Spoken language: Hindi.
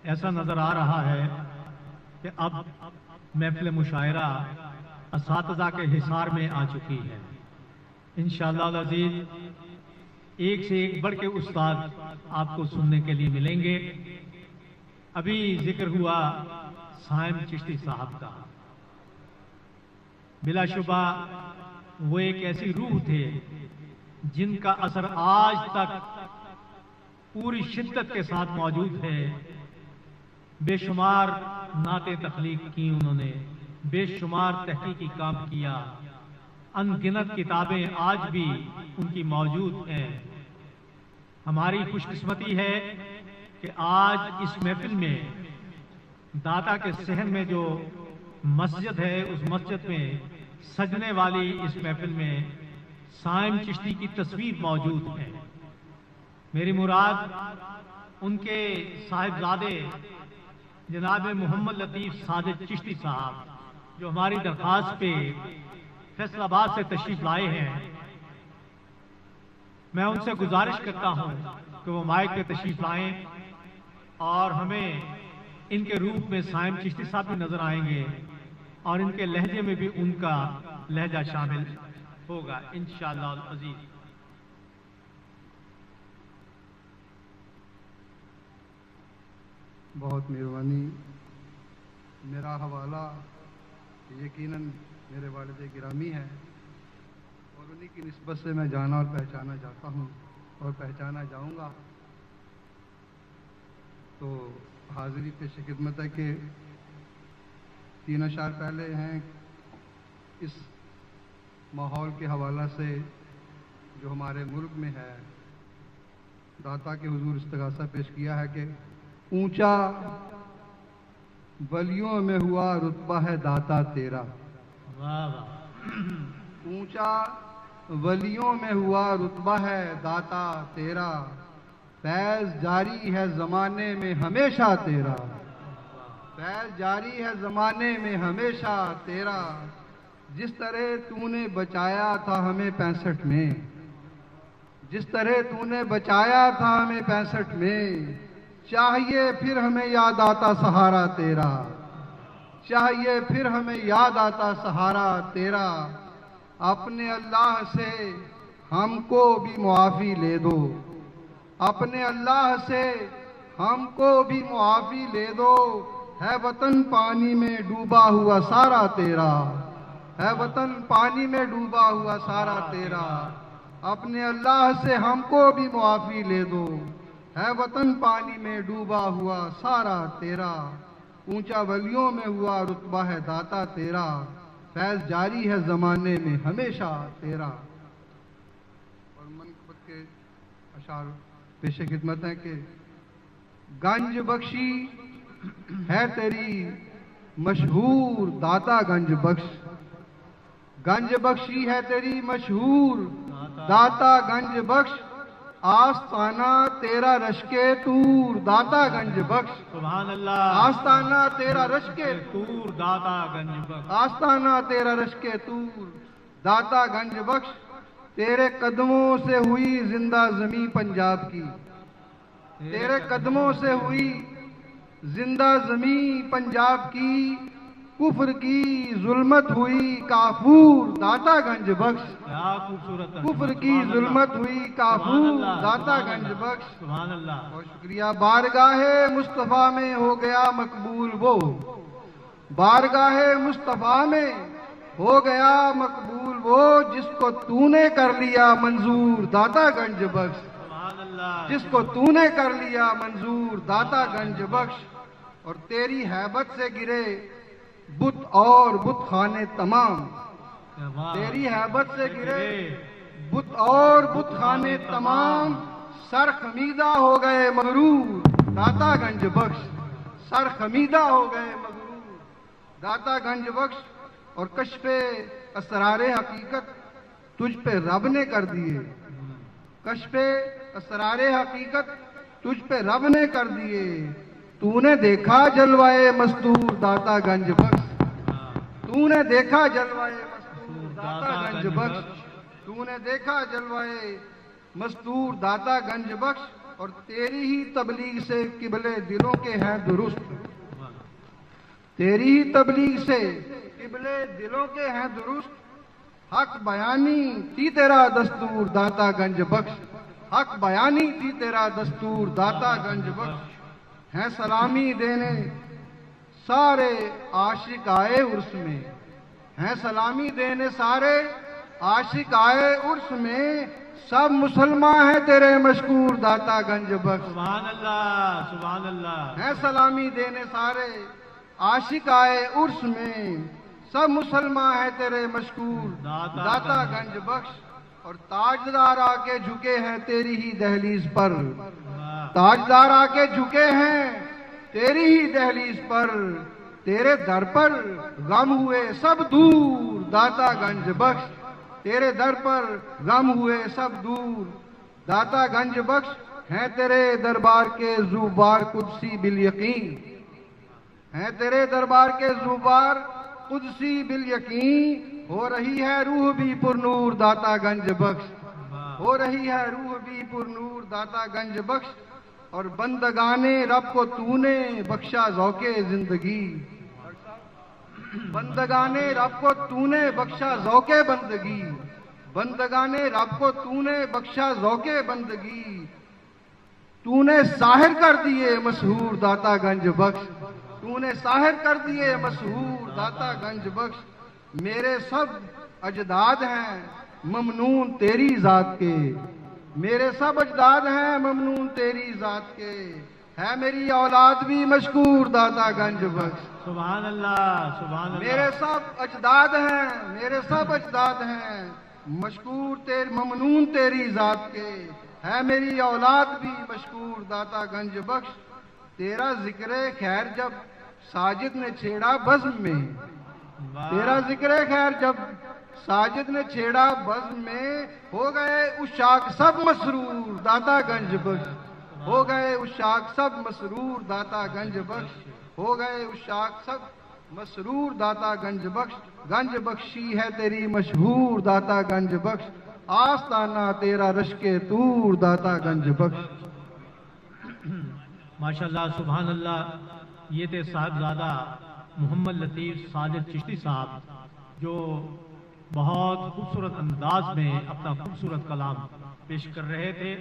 ऐसा नजर आ रहा है कि अब महफिल मुशायरा असातिज़ा के हिसार में आ चुकी है। इंशाअल्लाह अज़ीज़ एक से एक बढ़ के उस्ताद आपको सुनने के लिए मिलेंगे। अभी जिक्र हुआ साइम चिश्ती साहब का। बिलाशुबा वो एक ऐसी रूह थे जिनका असर आज तक पूरी शिद्दत के साथ मौजूद है। बेशुमार नाते तख्लीक की उन्होंने, बेशुमार तहकीकी काम किया, अनगिनत किताबें आज भी उनकी मौजूद हैं। हमारी खुशकिस्मती है कि आज इस महफिल में दाता के सहन में जो मस्जिद है, उस मस्जिद में सजने वाली इस महफिल में साइम चिश्ती की तस्वीर मौजूद है। मेरी मुराद उनके साहिबजादे जनाब मोहम्मद लतीफ़ साजिद चिश्ती साहब, जो हमारी दरख्वास्त पे फैसलाबाद से तशरीफ लाए हैं। मैं उनसे गुजारिश करता हूं कि वो माइक पे तशरीफ लाएं और हमें इनके रूप में साइम चिश्ती साहब भी नजर आएंगे और इनके लहजे में भी उनका लहजा शामिल होगा इंशाअल्लाह अज़ीज़। बहुत मेहरबानी। मेरा हवाला यकीनन मेरे वालिद गिरामी है और उन्हीं की निस्बत से मैं जाना और पहचाना जाता हूँ और पहचाना जाऊँगा। तो हाजिरी पेश खिदमत है कि 3 अशार पहले हैं इस माहौल के हवाला से जो हमारे मुल्क में है। दाता के हुजूर इस्तगासा पेश किया है कि ऊंचा वलियों में हुआ रुतबा है दाता तेरा। वाह वाह। ऊंचा वलियों में हुआ रुतबा है दाता तेरा, फैज़ जारी है ज़माने में हमेशा तेरा। फैज़ जारी है ज़माने में हमेशा तेरा। जिस तरह तूने बचाया था हमें 65 में, जिस तरह तूने बचाया था हमें 65 में, चाहिए फिर हमें याद आता सहारा तेरा। चाहिए फिर हमें याद आता सहारा तेरा। अपने अल्लाह से हमको भी मुआफ़ी ले दो, अपने अल्लाह से हमको भी मुआफ़ी ले दो। है वतन पानी में डूबा हुआ सारा तेरा, है वतन पानी में डूबा हुआ सारा तेरा। अपने अल्लाह से हमको भी मुआफ़ी ले दो, है वतन पानी में डूबा हुआ सारा तेरा। ऊंचा वलियों में हुआ रुतबा है दाता तेरा, फैज़ जारी है ज़माने में हमेशा तेरा। और मनक़बत के अशार पेश खिदमत है कि गंज बख्शी है तेरी मशहूर दाता गंज बख्श। गंज बख्शी है तेरी मशहूर दाता गंज बख्श। आस्ताना तेरा रश्के तूर दाता गंज बख्श। सुभान अल्लाह। आस्ताना तेरा रश्के तूर दाता गंज बख्श। आस्ताना तेरा रश्के तूर दाता गंज बख्श। तेरे कदमों से हुई जिंदा जमी पंजाब की, तेरे कदमों से हुई जिंदा जमी पंजाब की। कुफ्र की जुल्मत हुई काफूर दाता गंज बख्श। क्या खूबसूरत। कुफ्र की जुल्मत हुई काफूर दाता गंज बख्श। सुभान अल्लाह। बहुत शुक्रिया। बारगाहे मुस्तफ़ा में हो गया मकबूल वो, बारगाहे मुस्तफ़ा में हो गया मकबूल वो, जिसको तूने कर लिया मंजूर दाता गंज बख्श। सुभान अल्लाह। जिसको तूने कर लिया मंजूर दाता गंज बख्श। और तेरी हैबत से गिरे बुत और बुत खाने तमाम, तेरी हैबत से गिरे बुत और बुत खाने तमाम। सर खमीदा हो गए मगरूर दाता गंज बख्श। सर खमीदा हो गए मगरूर दाता गंज बख्श। और कश्फे असरारे हकीकत तुझ पे रब ने कर दिए, कश्फे असरारे हकीकत तुझ पे रब ने कर दिए। तूने देखा जलवाए मस्तूर दाता गंज बख्श। तूने देखा जलवाए मस्तूर दाता गंज बख्श। तूने देखा जलवाए मस्तूर दाता गंज बख्श। और तेरी ही तबलीग से किबले दिलों के हैं दुरुस्त। तेरी ही तबलीग से किबले दिलों के हैं दुरुस्त। हक बयानी थी तेरा दस्तूर दाता गंज बख्श। हक बयानी थी तेरा दस्तूर दाता गंज बख्श। है सलामी देने सारे आशिक आए उर्स में। हैं सलामी देने सारे आशिक आए उर्स में। सब मुसलमान हैं तेरे मशकूर दाता गंज बख्श। सुभान अल्लाह, सुभान अल्लाह। हैं सलामी देने सारे आशिक आए उर्स में। सब मुसलमान हैं तेरे मशकूर दाता गंज बख्श। और ताजदार आके झुके हैं तेरी ही दहलीज पर। ताजदार आके झुके हैं तेरी ही दहलीज पर। तेरे दर पर गम हुए सब दूर दाता गंज बख्श। तेरे दर पर गम हुए सब दूर दाता गंज बख्श। हैं तेरे दरबार के ज़ुबार कुदसी बिल यकीन। हैं तेरे दरबार के ज़ुबार कुदसी बिल यकीन। हो रही है रूह भी पुरनूर दाता गंज बख्श। हो रही है रूह भी पुरनूर दाता गंज बख्श। और बंदगाने रब को तूने बख्शा ज़ौके जिंदगी। बंदगाने रब को तूने बख्शा ज़ौके बंदगी। बंदगाने रब को तूने बख्शा ज़ौके बंदगी। तूने साहिर कर दिए मशहूर दाता गंज बख्श। तूने साहिर कर दिए मशहूर दाता गंज बख्श। मेरे सब अजदाद हैं ममनून तेरी जात के। मेरे सब अजदाद हैं ममनून तेरी जात के। है मेरी औलाद भी मशकूर दाता गंज बख्श। सुभान अल्लाह, सुभान अल्लाह। मेरे सब अजदाद हैं, मेरे सब अजदाद हैं मशकूर तेरे ममनून तेरी जात के। है मेरी औलाद भी मशकूर दाता गंज बख्श। तेरा जिक्र खैर जब साजिद ने छेड़ा बज़्म में। तेरा जिक्र खैर जब साजिद ने छेड़ा बज़्म में। हो गए उशाक सब मसरूर दाता गंज बख्श। हो गए उशाक सब मसरूर दाता गंज बख्श। हो गए उशाक सब मसरूर दाता गंज बख्श। गंज बख्शी है तेरी मशहूर दाता गंज बख्श। आस्ताना तेरा रश्के तूर दाता गंज बख्श। माशाल्लाह, सुभान अल्लाह। ये थे साहिबजादा मोहम्मद लतीफ़ साजिद चिश्ती साहब, जो बहुत खूबसूरत अंदाज में अपना खूबसूरत कलाम पेश कर रहे थे।